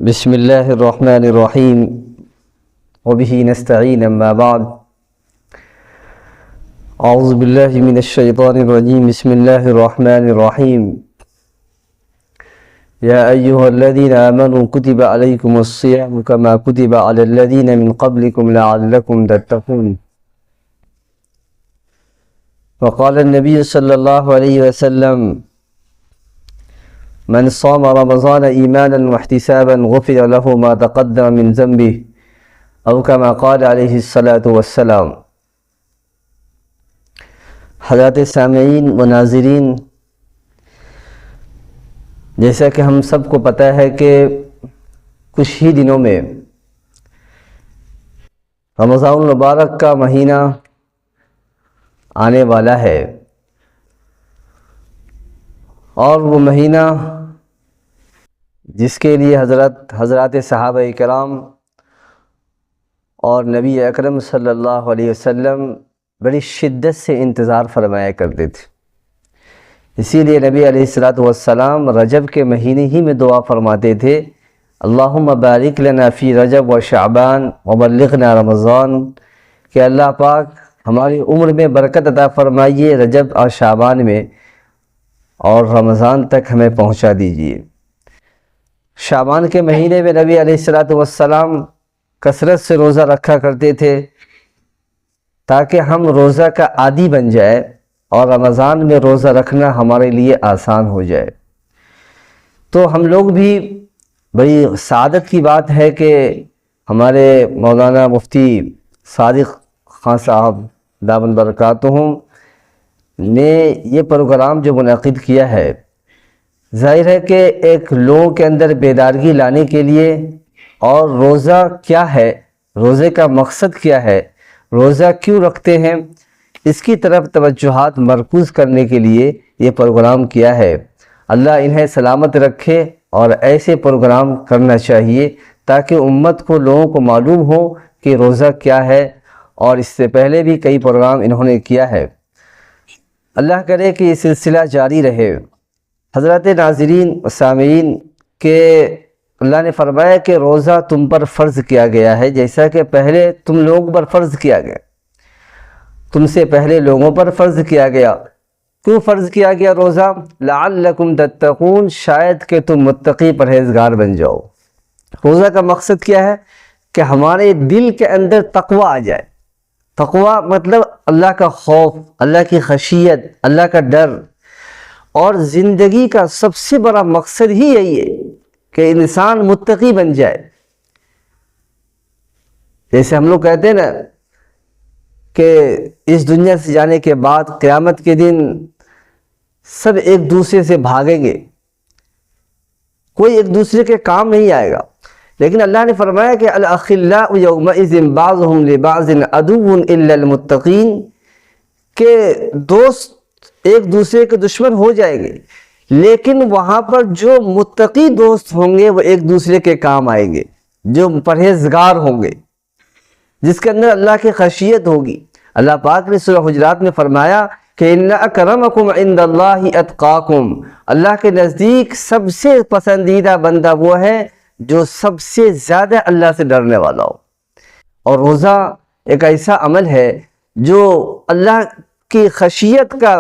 بسم اللہ الرحمن الرحیم وبہ نستعین اما بعد اعوذ باللہ من الشیطان الرجیم بسم اللہ الرحمن الرحیم یا ایہا الذین آمنوا کتب علیکم الصیام کما کتب علی الذین من قبلکم لعلکم تتقون وقال النبی صلی اللہ علیہ وسلم من صام رمضان ایمانا واحتسابا غفر له ما تقدم من ذنبه او كما قال علیہ الصلاة والسلام۔ حضرات سامعین و ناظرین، جیسا کہ ہم سب کو پتہ ہے کہ کچھ ہی دنوں میں رمضان المبارک کا مہینہ آنے والا ہے، اور وہ مہینہ جس کے لیے حضرات صحابہ کرام اور نبی اکرم صلی اللہ علیہ وسلم بڑی شدت سے انتظار فرمایا کرتے تھے۔ اسی لیے نبی علیہ السلام رجب کے مہینے ہی میں دعا فرماتے تھے، اللہم بارک لنا فی رجب و شعبان وبلغنا رمضان، کہ اللہ پاک ہماری عمر میں برکت عطا فرمائیے رجب اور شعبان میں، اور رمضان تک ہمیں پہنچا دیجیے۔ شعبان کے مہینے میں نبی علیہ السلام کثرت سے روزہ رکھا کرتے تھے تاکہ ہم روزہ کا عادی بن جائے اور رمضان میں روزہ رکھنا ہمارے لیے آسان ہو جائے۔ تو ہم لوگ بھی بڑی سعادت کی بات ہے کہ ہمارے مولانا مفتی صادق خان صاحب دامن برکاتہم نے یہ پروگرام جو منعقد کیا ہے، ظاہر ہے کہ ایک لوگوں کے اندر بیدارگی لانے کے لیے، اور روزہ کیا ہے، روزے کا مقصد کیا ہے، روزہ کیوں رکھتے ہیں، اس کی طرف توجہات مرکوز کرنے کے لیے یہ پروگرام کیا ہے۔ اللہ انہیں سلامت رکھے، اور ایسے پروگرام کرنا چاہیے تاکہ امت کو، لوگوں کو معلوم ہو کہ روزہ کیا ہے، اور اس سے پہلے بھی کئی پروگرام انہوں نے کیا ہے۔ اللہ کرے کہ یہ سلسلہ جاری رہے۔ حضرات ناظرین و سامعین، کہ اللہ نے فرمایا کہ روزہ تم پر فرض کیا گیا ہے، جیسا کہ پہلے تم لوگوں پر فرض کیا گیا، تم سے پہلے لوگوں پر فرض کیا گیا۔ کیوں فرض کیا گیا روزہ؟ لعلکم تتقون، شاید کہ تم متقی پرہیزگار بن جاؤ۔ روزہ کا مقصد کیا ہے؟ کہ ہمارے دل کے اندر تقوی آ جائے۔ تقوی مطلب اللہ کا خوف، اللہ کی خشیت، اللہ کا ڈر۔ اور زندگی کا سب سے بڑا مقصد ہی یہی ہے کہ انسان متقی بن جائے۔ جیسے ہم لوگ کہتے ہیں نا کہ اس دنیا سے جانے کے بعد قیامت کے دن سب ایک دوسرے سے بھاگیں گے، کوئی ایک دوسرے کے کام نہیں آئے گا، لیکن اللہ نے فرمایا کہ الاخلاء یومئذ بعضهم لبعض عدو الا المتقین، کہ دوست ایک دوسرے کے دشمن ہو جائیں گے، لیکن وہاں پر جو متقی دوست ہوں گے وہ ایک دوسرے کے کام آئیں گے، جو پرہیزگار ہوں گے، جس کے اندر اللہ کی خشیت ہوگی۔ اللہ پاک نے سورہ حجرات میں فرمایا کہ ان اکرمکم عند اللہ اتقاکم، اللہ کے نزدیک سب سے پسندیدہ بندہ وہ ہے جو سب سے زیادہ اللہ سے ڈرنے والا ہو۔ اور روزہ ایک ایسا عمل ہے جو اللہ کی خشیت کا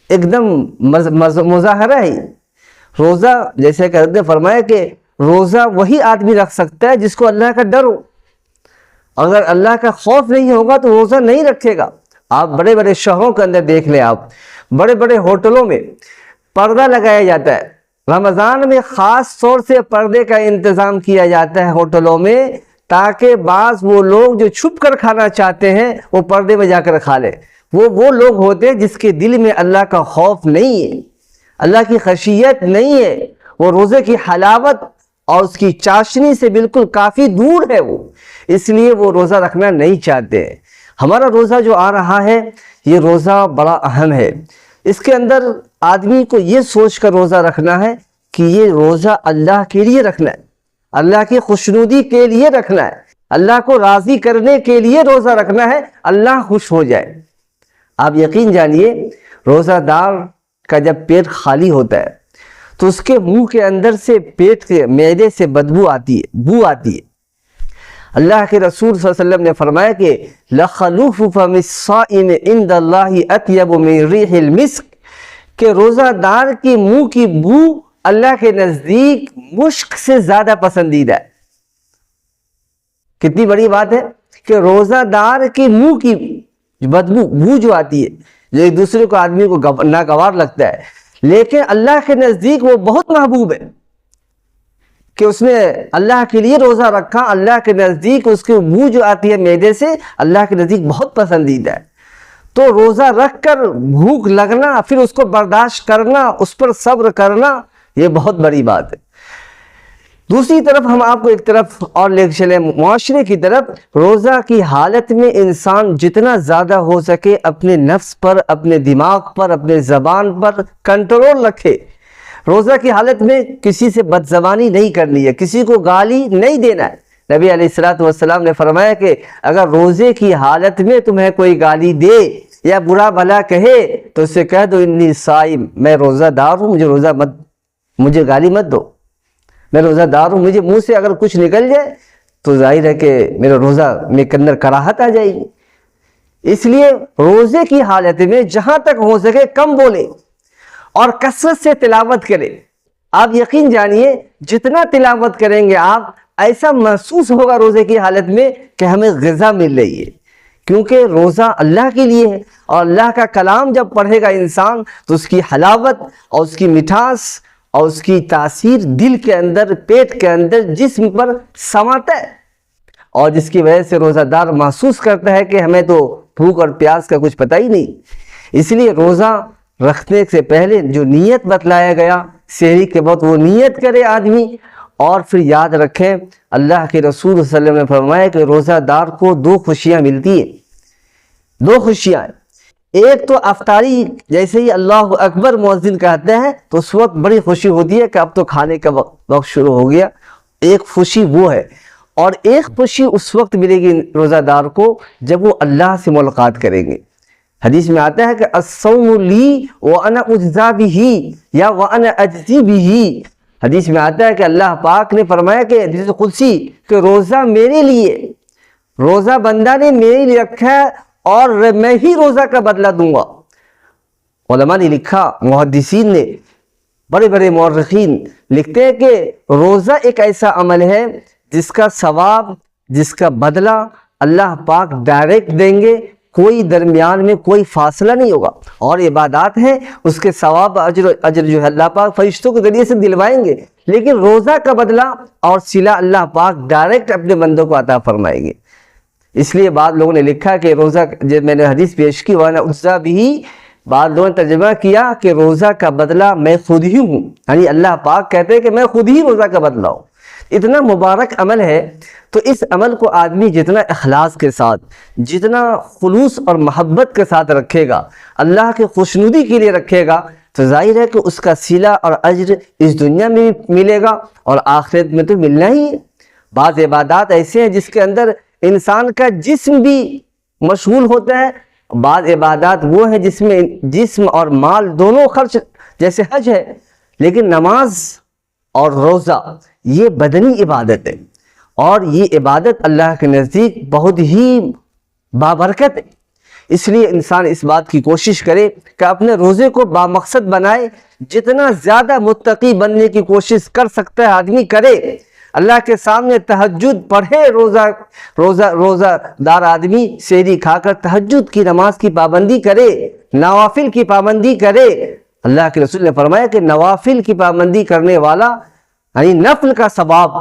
ایک دم مظاہرہ ہے۔ روزہ، جیسے کہ حضرت نے فرمایا کہ روزہ وہی آدمی رکھ سکتا ہے جس کو اللہ کا ڈر ہو۔ اگر اللہ کا خوف نہیں ہوگا تو روزہ نہیں رکھے گا۔ آپ بڑے بڑے شہروں کے اندر دیکھ لیں، آپ بڑے بڑے ہوٹلوں میں پردہ لگایا جاتا ہے۔ رمضان میں خاص طور سے پردے کا انتظام کیا جاتا ہے ہوٹلوں میں، تاکہ بعض وہ لوگ جو چھپ کر کھانا چاہتے ہیں وہ پردے میں جا کر کھا لیں۔ وہ لوگ ہوتے ہیں جس کے دل میں اللہ کا خوف نہیں ہے، اللہ کی خشیت نہیں ہے، وہ روزے کی حلاوت اور اس کی چاشنی سے بالکل کافی دور ہے وہ، اس لیے وہ روزہ رکھنا نہیں چاہتے۔ ہمارا روزہ جو آ رہا ہے، یہ روزہ بڑا اہم ہے۔ اس کے اندر آدمی کو یہ سوچ کر روزہ رکھنا ہے کہ یہ روزہ اللہ کے لیے رکھنا ہے، اللہ کی خوشنودی کے لیے رکھنا ہے، اللہ کو راضی کرنے کے لیے روزہ رکھنا ہے، اللہ خوش ہو جائے۔ آپ یقین جانیے، روزہ دار کا جب پیٹ خالی ہوتا ہے تو اس کے منہ کے اندر سے پیٹ کے معدے سے بدبو آتی ہے، بو آتی ہے۔ اللہ کے رسول صلی اللہ علیہ وسلم نے فرمایا کہ لَخَلُوفُ فَمِ الصَّائِمِ عِنْدَ اللَّهِ أَطْيَبُ مِنْ رِيحِ الْمِسْكِ، کہ روزہ دار کی منہ کی بو اللہ کے نزدیک مشک سے زیادہ پسندیدہ ہے۔ کتنی بڑی بات ہے کہ روزہ دار کی منہ کی بدبو، بو جو آتی ہے، جو ایک دوسرے کو آدمی کو ناگوار لگتا ہے، لیکن اللہ کے نزدیک وہ بہت محبوب ہے کہ اس نے اللہ کے لیے روزہ رکھا، اللہ کے نزدیک اس کی بو جو آتی ہے معدے سے اللہ کے نزدیک بہت پسندیدہ ہے۔ تو روزہ رکھ کر بھوک لگنا، پھر اس کو برداشت کرنا، اس پر صبر کرنا، یہ بہت بڑی بات ہے۔ دوسری طرف ہم آپ کو ایک طرف اور لے چلیں، معاشرے کی طرف۔ روزہ کی حالت میں انسان جتنا زیادہ ہو سکے اپنے نفس پر، اپنے دماغ پر، اپنے زبان پر کنٹرول رکھے۔ روزہ کی حالت میں کسی سے بد زبانی نہیں کرنی ہے، کسی کو گالی نہیں دینا ہے۔ نبی علیہ السلام نے فرمایا کہ اگر روزے کی حالت میں تمہیں کوئی گالی دے یا برا بھلا کہے تو اسے کہہ دو انی صائم، میں روزہ دار ہوں، مجھے گالی مت دو، میں روزہ دار ہوں۔ مجھے منہ سے اگر کچھ نکل جائے تو ظاہر ہے کہ میرا روزہ میں کے اندر کراہت آ جائے گی۔ اس لیے روزے کی حالت میں جہاں تک ہو سکے کم بولے اور کثرت سے تلاوت کریں۔ آپ یقین جانیے جتنا تلاوت کریں گے آپ، ایسا محسوس ہوگا روزے کی حالت میں کہ ہمیں غذا مل رہی ہے، کیونکہ روزہ اللہ کے لیے ہے، اور اللہ کا کلام جب پڑھے گا انسان تو اس کی حلاوت اور اس کی مٹھاس اور اس کی تاثیر دل کے اندر، پیٹ کے اندر، جسم پر سماتا ہے، اور جس کی وجہ سے روزہ دار محسوس کرتا ہے کہ ہمیں تو بھوک اور پیاس کا کچھ پتہ ہی نہیں۔ اس لیے روزہ رکھنے سے پہلے جو نیت بتلایا گیا، سحری کے وقت وہ نیت کرے آدمی، اور پھر یاد رکھیں اللہ کے رسول صلی اللہ علیہ وسلم نے فرمایا کہ روزہ دار کو دو خوشیاں ملتی ہیں، دو خوشیاں۔ ایک تو افطاری، جیسے ہی اللہ اکبر مؤذن کہتے ہیں تو اس وقت بڑی خوشی ہوتی ہے کہ اب تو کھانے کا وقت شروع ہو گیا، ایک خوشی وہ ہے۔ اور ایک خوشی اس وقت ملے گی روزہ دار کو جب وہ اللہ سے ملاقات کریں گے۔ حدیث میں آتا ہے کہ الصوم لی وانا اجزی بہ یا وانا اجزی بہ۔ حدیث میں آتا ہے کہ اللہ پاک نے فرمایا کہ حدیث قدسی کہ روزہ میرے لیے، روزہ بندہ نے میرے لیے رکھا ہے اور میں ہی روزہ کا بدلہ دوں گا۔ علماء نے لکھا، محدثین نے، بڑے بڑے مورخین لکھتے ہیں کہ روزہ ایک ایسا عمل ہے جس کا ثواب، جس کا بدلہ اللہ پاک ڈائریکٹ دیں گے، کوئی درمیان میں کوئی فاصلہ نہیں ہوگا۔ اور عبادات ہیں، اس کے ثواب اجر جو ہے اللہ پاک فرشتوں کے ذریعے سے دلوائیں گے، لیکن روزہ کا بدلہ اور صلہ اللہ پاک ڈائریکٹ اپنے بندوں کو عطا فرمائیں گے۔ اس لیے بعض لوگوں نے لکھا کہ روزہ، جب میں نے حدیث پیش کی وانا اجزی بہ، بعض لوگوں نے ترجمہ کیا کہ روزہ کا بدلہ میں خود ہی ہوں، یعنی اللہ پاک کہتے ہیں کہ میں خود ہی روزہ کا بدلہ ہوں۔ اتنا مبارک عمل ہے، تو اس عمل کو آدمی جتنا اخلاص کے ساتھ، جتنا خلوص اور محبت کے ساتھ رکھے گا، اللہ کے خوشنودی کے لیے رکھے گا، تو ظاہر ہے کہ اس کا صلہ اور اجر اس دنیا میں بھی ملے گا اور آخرت میں تو ملنا ہی ہے۔ بعض عبادات ایسے ہیں جس کے اندر انسان کا جسم بھی مشغول ہوتا ہے، بعض عبادات وہ ہیں جس میں جسم اور مال دونوں خرچ، جیسے حج ہے، لیکن نماز اور روزہ یہ بدنی عبادت ہے، اور یہ عبادت اللہ کے نزدیک بہت ہی بابرکت ہے۔ اس لیے انسان اس بات کی کوشش کرے کہ اپنے روزے کو بامقصد بنائے، جتنا زیادہ متقی بننے کی کوشش کر سکتا ہے آدمی کرے۔ اللہ کے سامنے تہجد پڑھے، روزہ دار آدمی سحری کھا کر تہجد کی نماز کی پابندی کرے، نوافل کی پابندی کرے۔ اللہ کے رسول نے فرمایا کہ نوافل کی پابندی کرنے والا، یعنی نفل کا ثواب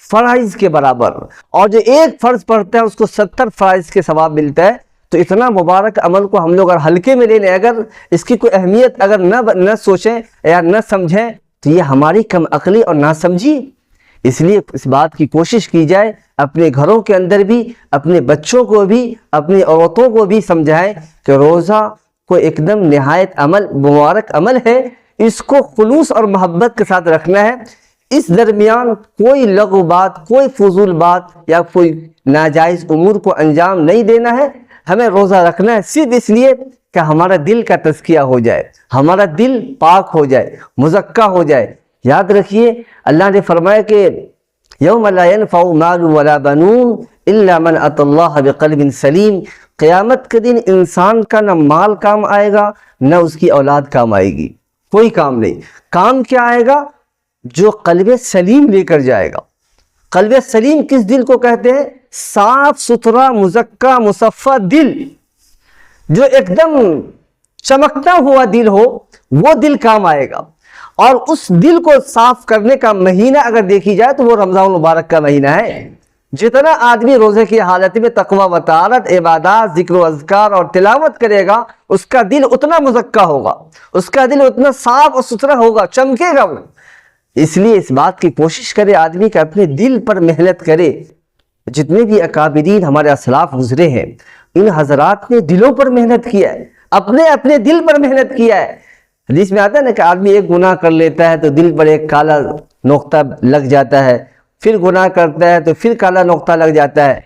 فرائض کے برابر، اور جو ایک فرض پڑھتا ہے اس کو 70 فرائض کے ثواب ملتا ہے۔ تو اتنا مبارک عمل کو ہم لوگ اگر ہلکے میں لے لیں، اگر اس کی کوئی اہمیت اگر نہ سوچیں یا نہ سمجھیں، تو یہ ہماری کم عقلی اور ناسمجھی۔ اس لیے اس بات کی کوشش کی جائے اپنے گھروں کے اندر بھی، اپنے بچوں کو بھی، اپنی عورتوں کو بھی سمجھائیں کہ روزہ کو ایک دم نہایت مبارک عمل ہے، اس کو خلوص اور محبت کے ساتھ رکھنا ہے۔ اس درمیان کوئی لغو بات، کوئی فضول بات یا کوئی ناجائز امور کو انجام نہیں دینا ہے۔ ہمیں روزہ رکھنا ہے صرف اس لیے کہ ہمارا دل کا تزکیہ ہو جائے، ہمارا دل پاک ہو جائے، مزکہ ہو جائے۔ یاد رکھیے اللہ نے فرمایا کہ یوم لا ينفع مال ولا بنون الا من اتى اللہ بقلب سلیم، قیامت کے دن انسان کا نہ مال کام آئے گا نہ اس کی اولاد کام آئے گی، کوئی کام نہیں۔ کام کیا آئے گا؟ جو قلب سلیم لے کر جائے گا۔ قلب سلیم کس دل کو کہتے ہیں؟ صاف ستھرا مزکہ مصفہ دل، جو ایک دم چمکتا ہوا دل ہو، وہ دل کام آئے گا۔ اور اس دل کو صاف کرنے کا مہینہ اگر دیکھی جائے تو وہ رمضان المبارک کا مہینہ ہے۔ جتنا آدمی روزے کی حالت میں تقوی و طاعت، عبادات، ذکر و اذکار اور تلاوت کرے گا، اس کا دل اتنا مزکہ ہوگا، اس کا دل اتنا صاف اور ستھرا ہوگا، چمکے گا وہ۔ اس لیے اس بات کی کوشش کرے آدمی کہ اپنے دل پر محنت کرے۔ جتنے بھی اکابرین ہمارے اسلاف گزرے ہیں، ان حضرات نے دلوں پر محنت کیا ہے، اپنے دل پر محنت کیا ہے۔ حدیث میں آتا ہے نا کہ آدمی ایک گناہ کر لیتا ہے تو دل پر ایک کالا نقطہ لگ جاتا ہے، پھر گناہ کرتا ہے تو پھر کالا نقطہ لگ جاتا ہے،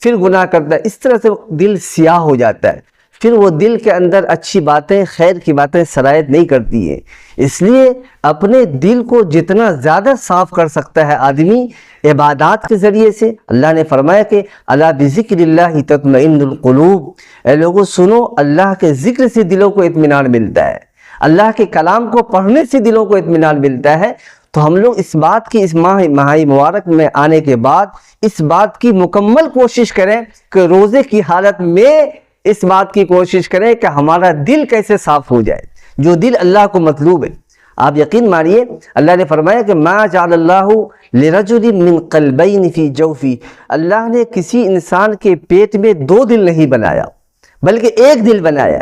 پھر گناہ کرتا ہے، اس طرح سے دل سیاہ ہو جاتا ہے، پھر وہ دل کے اندر اچھی باتیں، خیر کی باتیں سرایت نہیں کرتی ہیں۔ اس لیے اپنے دل کو جتنا زیادہ صاف کر سکتا ہے آدمی عبادات کے ذریعے سے، اللہ نے فرمایا کہ الا بذکر اللہ تطمئن القلوب، اے لوگوں سنو، اللہ کے ذکر سے دلوں کو اطمینان ملتا ہے، اللہ کے کلام کو پڑھنے سے دلوں کو اطمینان ملتا ہے۔ تو ہم لوگ اس بات کی اس ماہ مبارک میں آنے کے بعد اس بات کی مکمل کوشش کریں کہ روزے کی حالت میں اس بات کی کوشش کریں کہ ہمارا دل کیسے صاف ہو جائے، جو دل اللہ کو مطلوب ہے۔ آپ یقین مانیے اللہ نے فرمایا کہ ما جعل اللہ لرجل من قلبین فی جوفی، اللہ نے کسی انسان کے پیٹ میں دو دل نہیں بنایا بلکہ ایک دل بنایا،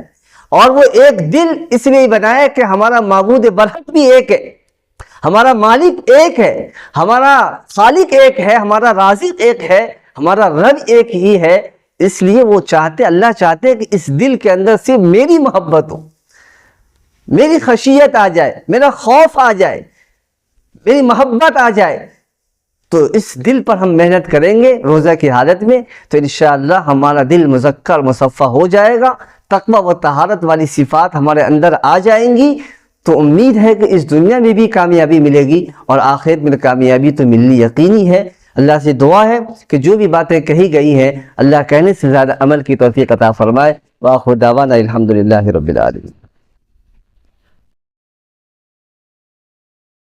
اور وہ ایک دل اس لیے بنایا کہ ہمارا معبود برحق بھی ایک ہے، ہمارا مالک ایک ہے، ہمارا خالق ایک ہے، ہمارا رازق ایک ہے، ہمارا رب ایک ہی ہے۔ اس لیے وہ چاہتے، اللہ چاہتے ہیں کہ اس دل کے اندر صرف میری محبت ہو، میری خشیت آ جائے، میرا خوف آ جائے، میری محبت آ جائے۔ تو اس دل پر ہم محنت کریں گے روزہ کی حالت میں تو انشاءاللہ ہمارا دل مزکہ اور مصفہ ہو جائے گا، تقوی و طہارت والی صفات ہمارے اندر آ جائیں گی۔ تو امید ہے کہ اس دنیا میں بھی کامیابی ملے گی اور آخرت میں کامیابی تو ملنی یقینی ہے۔ اللہ سے دعا ہے کہ جو بھی باتیں کہی گئی ہیں اللہ کہنے سے زیادہ عمل کی توفیق عطا فرمائے۔ وآخر دعوانا الحمدللہ رب العالمین۔